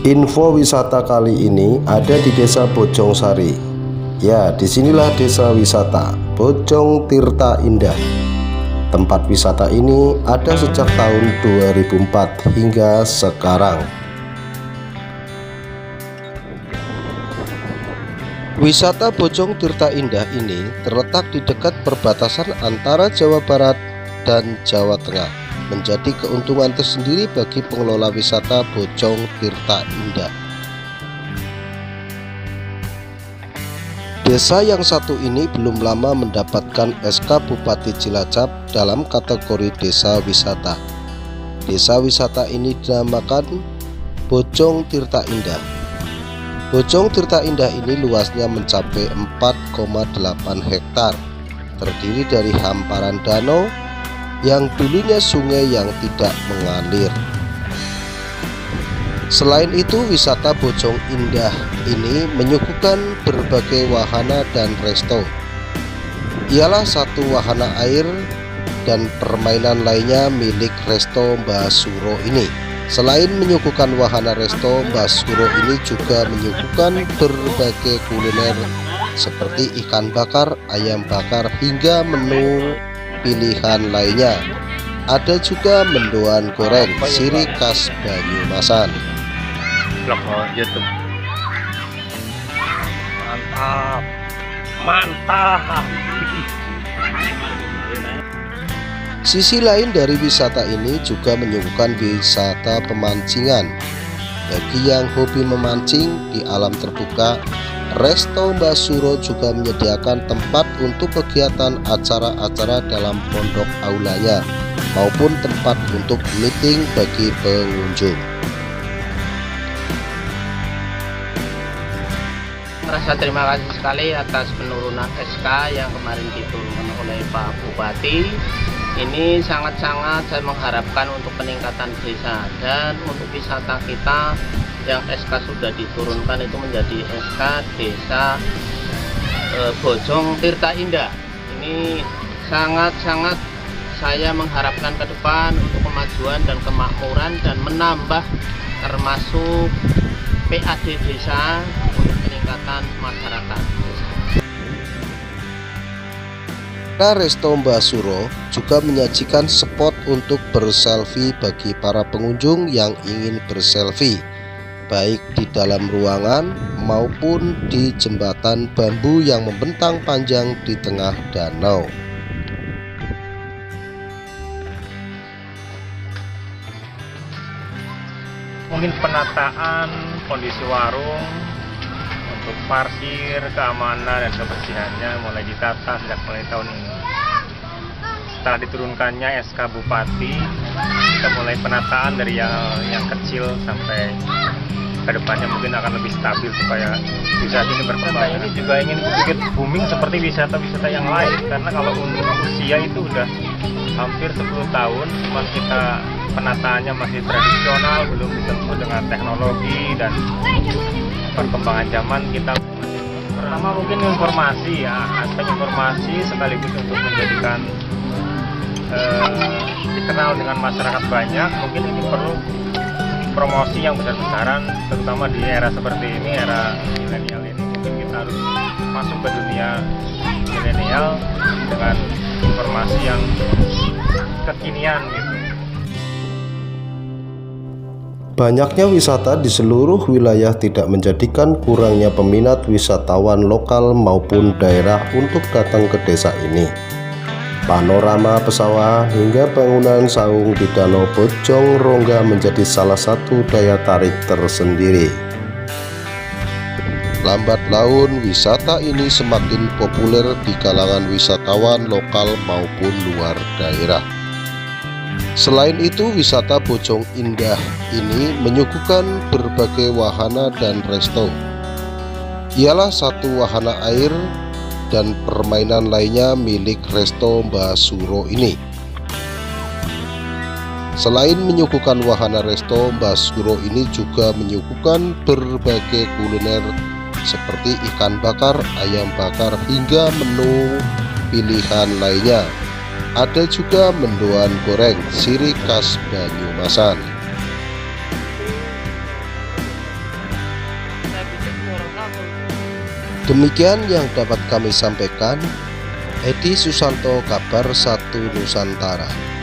Info wisata kali ini ada di Desa Bojongsari. Ya, disinilah desa wisata Bojong Tirta Indah. Tempat wisata ini ada sejak tahun 2004 hingga sekarang. Wisata Bojong Tirta Indah ini terletak di dekat perbatasan antara Jawa Barat dan Jawa Tengah, menjadi keuntungan tersendiri bagi pengelola wisata Bojong Tirta Indah. Desa yang satu ini belum lama mendapatkan SK Bupati Cilacap dalam kategori desa wisata. Desa wisata ini dinamakan Bojong Tirta Indah. Bojong Tirta Indah ini luasnya mencapai 4,8 hektar, terdiri dari hamparan danau yang dulunya sungai yang tidak mengalir. Selain itu, wisata Bojong Indah ini menyuguhkan berbagai wahana dan resto. Ialah satu wahana air dan permainan lainnya milik Resto Mbah Suro ini. Selain menyuguhkan wahana resto, Mbah Suro ini juga menyuguhkan berbagai kuliner seperti ikan bakar, ayam bakar, hingga menu pilihan lainnya. Ada juga mendoan goreng, ciri khas Banyumasan. Vlog YouTube. Mantap, mantap. Sisi lain dari wisata ini juga menyuguhkan wisata pemancingan. Bagi yang hobi memancing di alam terbuka, Resto Mbah Suro juga menyediakan tempat untuk kegiatan acara-acara dalam pondok aulanya maupun tempat untuk meeting bagi pengunjung. Merasa terima kasih sekali atas penurunan SK yang kemarin diturunkan oleh Pak Bupati. Ini sangat-sangat saya mengharapkan untuk peningkatan desa, dan untuk wisata kita yang SK sudah diturunkan itu menjadi SK Desa Bojong Tirta Indah. Ini sangat-sangat saya mengharapkan ke depan untuk kemajuan dan kemakmuran dan menambah termasuk PAD desa untuk peningkatan masyarakat. Resto Mbah Suro juga menyajikan spot untuk berselfie bagi para pengunjung yang ingin berselfie, baik di dalam ruangan maupun di jembatan bambu yang membentang panjang di tengah danau. Mungkin penataan kondisi warung untuk parkir, keamanan dan kebersihannya mulai ditata sejak mulai tahun ini. Setelah diturunkannya SK Bupati, kita mulai penataan dari yang kecil sampai ke depannya mungkin akan lebih stabil supaya wisata ini berkembang. Ini juga ingin sedikit booming seperti wisata-wisata yang lain, karena kalau untuk usia itu udah hampir 10 tahun, cuman kita penataannya masih tradisional, belum disentuh dengan teknologi dan perkembangan zaman. Kita pertama mungkin informasi, ya, aspek informasi sekaligus untuk menjadikan dikenal dengan masyarakat banyak. Mungkin ini perlu promosi yang besar-besaran, terutama di era seperti ini, era milenial ini. Mungkin kita harus masuk ke dunia milenial dengan informasi yang kekinian gitu. Banyaknya wisata di seluruh wilayah tidak menjadikan kurangnya peminat wisatawan lokal maupun daerah untuk datang ke desa ini. Panorama pesawat hingga bangunan saung di Danau Bojong Rongga menjadi salah satu daya tarik tersendiri. Lambat laun, wisata ini semakin populer di kalangan wisatawan lokal maupun luar daerah. Selain itu, wisata Bojong Indah ini menyuguhkan berbagai wahana dan resto. Ialah satu wahana air dan permainan lainnya milik Resto Mbah Suro ini. Selain menyuguhkan wahana resto, Mbah Suro ini juga menyuguhkan berbagai kuliner seperti ikan bakar, ayam bakar, hingga menu pilihan lainnya. Ada juga mendoan goreng, ciri khas Banyumasan. Demikian yang dapat kami sampaikan. Edi Susanto, Kabar 1 Nusantara.